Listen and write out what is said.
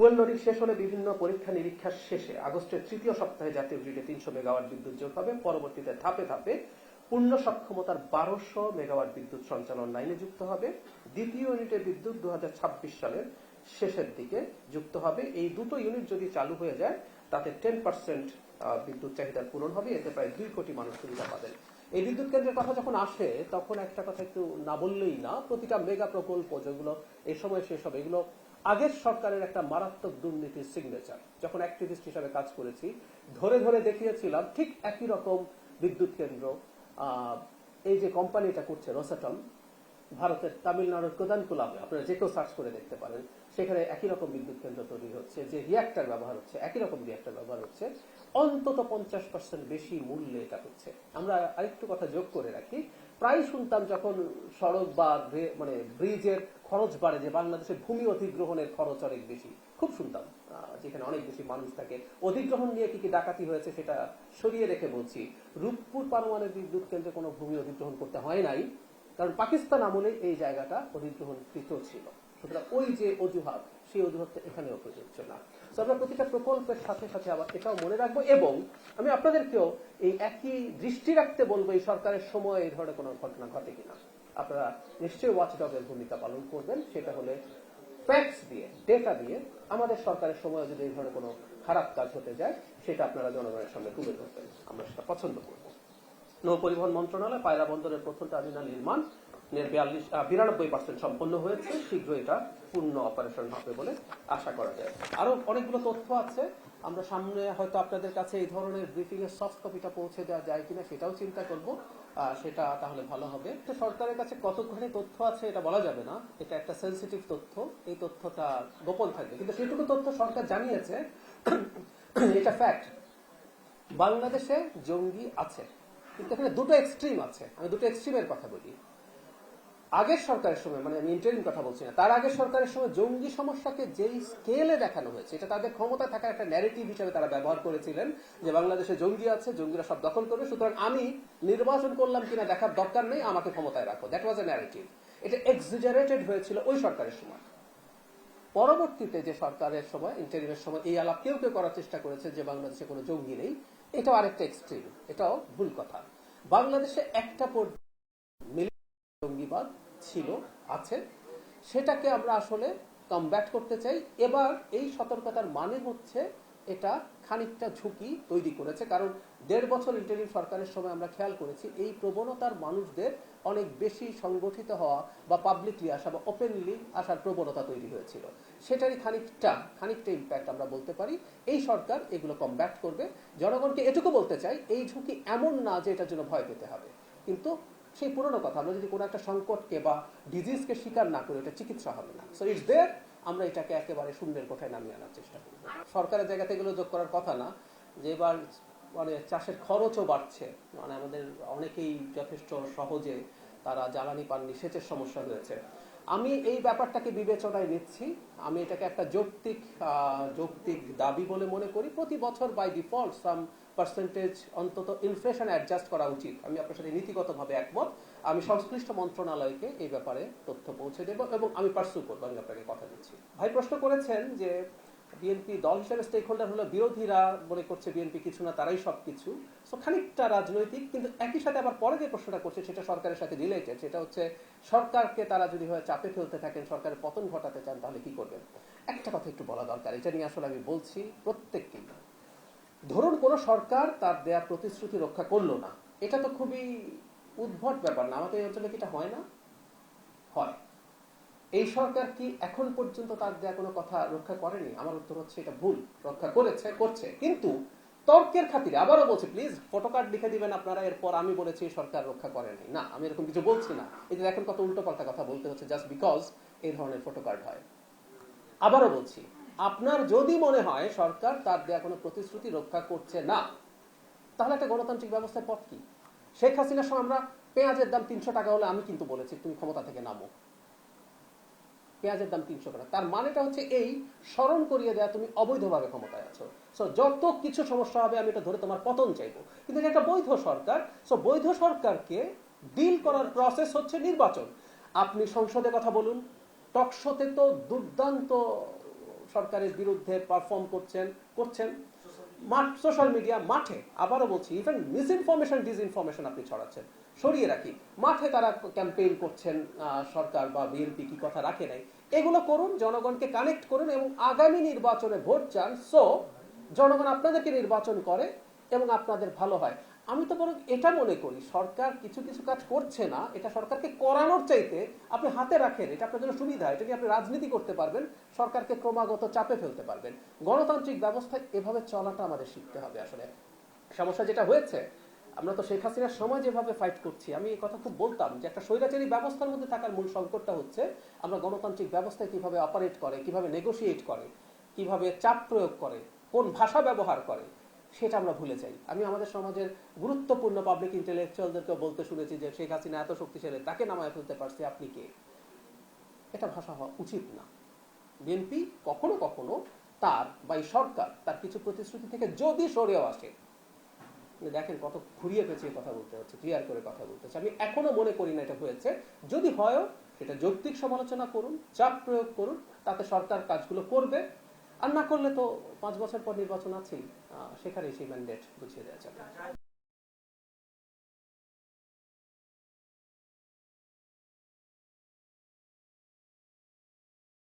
Fuel loading শেষ হলে বিভিন্ন পরীক্ষা নিরীক্ষার শেষে আগস্টের তৃতীয় সপ্তাহে জাতীয় গ্রিডে ৩০০ মেগাওয়াট বিদ্যুৎ যোগ হবে। পরবর্তীতে ধাপে ধাপে পূর্ণ সক্ষমতার ১২০০ মেগাওয়াট বিদ্যুৎ সঞ্চালন লাইনে যুক্ত হবে। দ্বিতীয় ইউনিটের বিদ্যুৎ ২০২৬ সালের শেষের দিকে যুক্ত হবে। এই দুটো ইউনিট যদি চালু হয়ে যায় তাতে 10% বিদ্যুৎ চাহিদার পূরণ হবে। এতে প্রায় ২ কোটি মানুষ সুবিধা পাবেন। এই বিদ্যুৎ কেন্দ্রের কথা যখন আসে তখন একটা কথা একটু না বললেই না, প্রতিটা মেগা প্রকল্প যেগুলো এই সময় শেষ হবে এগুলো আগের সরকারের একটা মারাত্মক দুর্নীতির সিগনেচার। যখন অ্যাক্টিভিস্ট হিসাবে কাজ করেছি ধরে ধরে দেখিয়েছিলাম ঠিক একই রকম বিদ্যুৎ কেন্দ্র এই যে কোম্পানিটা করছে রোসাটম, ভারতের তামিলনাড়ুর কোদানকুলামে আপনারা যে কেউ সার্চ করে দেখতে পারেন, সেখানে একই রকম বিদ্যুৎ কেন্দ্র তৈরি হচ্ছে, যে রিয়াক্টর ব্যবহার হচ্ছে একই রকম রিয়াক্টর ব্যবহার হচ্ছে, অন্তত 50% বেশি মূল্যে এটা হচ্ছে। আমরা আরেকটু কথা যোগ করে রাখি, প্রায় শুনতাম যখন সড়ক বা মানে ব্রিজের খরচ বাড়ে যে বাংলাদেশে ভূমি অধিগ্রহণের খরচ অনেক বেশি, খুব শুনতাম, যেখানে অনেক বেশি মানুষ থাকে। অধিগ্রহণ নিয়ে কি কি ডাকাতি হয়েছে সেটা সরিয়ে রেখে বলছি, রূপপুর পারমাণবিক বিদ্যুৎ কেন্দ্রে কোনো ভূমি অধিগ্রহণ করতে হয় নাই, কারণ পাকিস্তান আমলে এই জায়গাটা অধিগ্রহণকৃত ছিল। সুতরাং ওই যে অজুহাত, সেই অজুহাতটা এখানেও প্রযোজ্য না। তো আমরা প্রতিটা প্রকল্পের সাথে সাথে আবার এটাও মনে রাখবো, এবং আমি আপনাদেরকেও এই একই দৃষ্টি রাখতে বলবো এই সরকারের সময় এই ধরনের কোনো ঘটনা ঘটে কিনা। আপনারা নিশ্চয়ই ওয়াচডগের ভূমিকা পালন করবেন, সেটা হলে ফ্যাক্টস দিয়ে, ডেটা দিয়ে আমাদের সরকারের সময় যদি এই ধরনের কোনো খারাপ কাজ হতে যায় সেটা আপনারা জনগণের সামনে তুলে ধরবেন, আমরা সেটা পছন্দ করব। নৌ পরিবহন মন্ত্রণালয় পায়রা বন্দরের প্রথম টার্মিনাল নির্মাণ 92% সম্পন্ন হয়েছে। শীঘ্র এটা পূর্ণ অপারেশন হবে বলে আশা করা যায়। আরো অনেকগুলো তথ্য আছে, আমরা সামনে হয়তো আপনাদের কাছে এই ধরনের ব্রিফিং এর সফট কপিটা পৌঁছে দেওয়া যায় কিনা সেটাও চিন্তা করব, সেটা তাহলে ভালো হবে। তো সরকারের কাছে কতখানি তথ্য আছে এটা বলা যাবে না, এটা একটা সেন্সিটিভ তথ্য, এই তথ্যটা গোপন থাকবে, কিন্তু সেটুকু তথ্য সরকার জানিয়েছে, এটা ফ্যাক্ট। বাংলাদেশে জঙ্গি আছে, কিন্তু এখানে দুটো এক্সট্রিম আছে। আমি দুটো এক্সট্রিমের কথা বলি। আগের সরকারের সময়, মানে আমি ইন্টারিম কথা বলছি না, তার আগের সরকারের সময় জঙ্গি সমস্যাকে যেই স্কেলে দেখানো হয়েছে, এটা তাদের ক্ষমতা থাকার একটা ন্যারেটিভ হিসেবে তারা ব্যবহার করেছিলেন, যে বাংলাদেশে জঙ্গি আছে, জঙ্গিরা সব দখল করবে, সুতরাং আমি নির্বাচন করলাম কিনা দেখার দরকার নেই, আমাকে ক্ষমতায় রাখো। That was A narrative. এটা এক্সিজারেটেড হয়েছিল ওই সরকারের সময়। পরবর্তীতে যে সরকারের সময়, ইন্টারিমের সময়, এই আলাপ কেউ কেউ করার চেষ্টা করেছে যে বাংলাদেশে কোনো জঙ্গি নেই, এটাও আরেকটা এক্সট্রিম, এটাও ভুল কথা। বাংলাদেশে একটা জঙ্গিবাদ ছিল, আছে, সেটাকে আমরা আসলে কমব্যাট করতে চাই। এবার এই সতর্কতার মানে হচ্ছে এটা খানিকটা ঝুঁকি তৈরি করেছে, কারণ 1.5 বছর ইন্টারিম সরকারের সময় আমরা খেয়াল করেছি এই প্রবণতার মানুষদের অনেক বেশি সংগঠিত হওয়া বা পাবলিকলি আসা বা ওপেনলি আসার প্রবণতা তৈরি হয়েছিল, সেটারই খানিকটা ইম্প্যাক্ট আমরা বলতে পারি। এই সরকার এগুলো কমব্যাট করবে। জনগণকে এটুকু বলতে চাই, এই ঝুঁকি এমন না যে এটার জন্য ভয় পেতে হবে, কিন্তু সেই পুরনো কথা, আমরা যদি কোনো একটা সংকটকে বা ডিজিজকে স্বীকার না করি এটা চিকিৎসা হবে না। সো ইটস দেয়ার, আমরা এটাকে একেবারে শূন্যের কোঠায় নামিয়ে আনার চেষ্টা করব। সরকারের জায়গা থেকে এগুলো যোগ করার কথা না, যে এবার মানে চাষের খরচও বাড়ছে, মানে আমাদের অনেকেই যথেষ্ট সহজে তারা জ্বালানি পাননি, সেচের সমস্যা হয়েছে। আমি এই ব্যাপারটাকে বিবেচনায় নিচ্ছি, আমি এটাকে একটা যৌক্তিক দাবি বলে মনে করি। প্রতি বছর বাই ডিফল্ট সাম পার্সেন্টেজ অন্তত ইনফ্লেশন অ্যাডজাস্ট করা উচিত। আমি আপনার সাথে নীতিগতভাবে একমত। আমি সংশ্লিষ্ট মন্ত্রণালয়কে এই ব্যাপারে তথ্য পৌঁছে দেব এবং আমি পার্সু করবো, আমি আপনাকে কথা দিচ্ছি। ভাই প্রশ্ন করেছেন যে বিএনপি দল হিসেবে স্টেক হোল্ডার হলো, বিরোধীরা মনে করছে বিএনপি কিছু না, তারাই সবকিছু। সো খানিকটা রাজনৈতিক, কিন্তু একই সাথে আবার পরে যে প্রশ্নটা করছে সেটা সরকারের সাথে রিলেটেড, সেটা হচ্ছে সরকারকে তারা যদি হয় চাপে ফেলতে থাকেন, সরকারের পতন ঘটাতে চান, তাহলে কি করবেন। একটা কথা একটু বলা দরকার, এটা নিয়ে আসলে আমি বলছি প্রত্যেককেই। ধরুন কোন সরকার তার দেয়া প্রতিশ্রুতি রক্ষা করলো না, এটা তো খুবই উদ্ভট ব্যাপার না, আমাদের এই অঞ্চলে কি এটা হয় না? হয়। এই সরকার কি এখন পর্যন্ত তার দেয়া কোনো কথা রক্ষা করেনি? আমার উত্তর হচ্ছে এটা ভুল, রক্ষা করছে, কিন্তু তর্কের খাতিরে আবারও বলছি, প্লিজ ফটোকার্ড লিখে দিবেন আপনারা, এরপর আমি বলেছি সরকার রক্ষা করেনি, না, আমি এরকম কিছু বলছি না। এই যে এখন কত উল্টো পাল্টা কথা বলতে হচ্ছে জাস্ট বিকজ এই ধরনের ফটোকার্ড হয়। আবারও বলছি, আপনার যদি মনে হয় সরকার তার দেয়া কোনো প্রতিশ্রুতি রক্ষা করছে না, তাহলে একটা গণতান্ত্রিক ব্যবস্থার পথ কি? শেখ হাসিনার সময় আমরা পেঁয়াজের দাম 300 টাকা হলে আমি কিন্তু বলেছি তুমি ক্ষমতা থেকে নামো, পেঁয়াজের দাম 300 টাকা, তার মানেটা হচ্ছে এই স্মরণ করিয়ে দেয়া তুমি অবৈধভাবে ক্ষমতায় আছো। সো যত কিছু সমস্যা হবে আমি এটা ধরে তোমার পতন চাইবো, কিন্তু এটা একটা বৈধ সরকার। সো বৈধ সরকারকে ডিল করার প্রসেস হচ্ছে নির্বাচন। আপনি সংসদে কথা বলুন, টকশোতে তো দুর্দান্ত সরকারের বিরুদ্ধে পারফর্ম করছেন সোশ্যাল মিডিয়া মাঠে, আবারও বলছি, ইভেন মিসইনফরমেশন ডিসইনফরমেশন আপনি ছড়াচ্ছেন, সরিয়ে রাখি, মাঠে তারা ক্যাম্পেইন করছেন, সরকার বা বিএনপি কি কথা রাখে নাই, এগুলো করুন, জনগণকে কানেক্ট করুন এবং আগামী নির্বাচনে ভোট চান, সো জনগণ আপনাদেরকে নির্বাচন করে এবং আপনাদের ভালো হয়। আমি তো বরং এটা মনে করি সরকার কিছু কিছু কাজ করছে না, এটা সরকারকে করানোর চাইতে আপনি হাতে রাখেন, এটা আপনার জন্য সুবিধা, এটা নিয়ে আপনি রাজনীতি করতে পারবেন, সরকারকে ক্রমাগত চাপে ফেলতে পারবেন। গণতান্ত্রিক ব্যবস্থায় এভাবে চলাটা আমাদের শিখতে হবে। আসলে সমস্যা যেটা হয়েছে, আমরা তো শেখ হাসিনার সময় যেভাবে ফাইট করছি, আমি এই কথা খুব বলতাম যে একটা স্বৈরাচারী ব্যবস্থার মধ্যে থাকার মূল সংকটটা হচ্ছে আমরা গণতান্ত্রিক ব্যবস্থায় কিভাবে অপারেট করে, কিভাবে নেগোশিয়েট করে, কিভাবে চাপ প্রয়োগ করে, কোন ভাষা ব্যবহার করে, সেটা আমরা ভুলে যাই। আমি আমাদের সমাজের গুরুত্বপূর্ণ পাবলিক ইন্টেলেকচুয়ালদেরকে বলতে শুনেছি যে শেখ হাসিনা এত শক্তিশালী, তাকে নামায় ফেলতে পারছে, আপনি কে? এটা ভাষা হওয়া উচিত না। বিএনপি কখনো কখনো তার বা এই সরকার তার কিছু প্রতিশ্রুতি থেকে যদি সরেও আসে, দেখেন কত ঘুরিয়ে পেঁচিয়ে কথা বলতে হচ্ছে, ক্লিয়ার করে কথা বলতে হচ্ছে। আমি এখনো মনে করি না এটা হয়েছে। যদি হয়ও সেটা যৌক্তিক সমালোচনা করুন, চাপ প্রয়োগ করুন, তাতে সরকার কাজগুলো করবে। আর না করলে তো 5 বছর পর নির্বাচন আছেই, সেখানেই সেই ম্যান্ডেট বুঝিয়ে দেওয়া যাবে।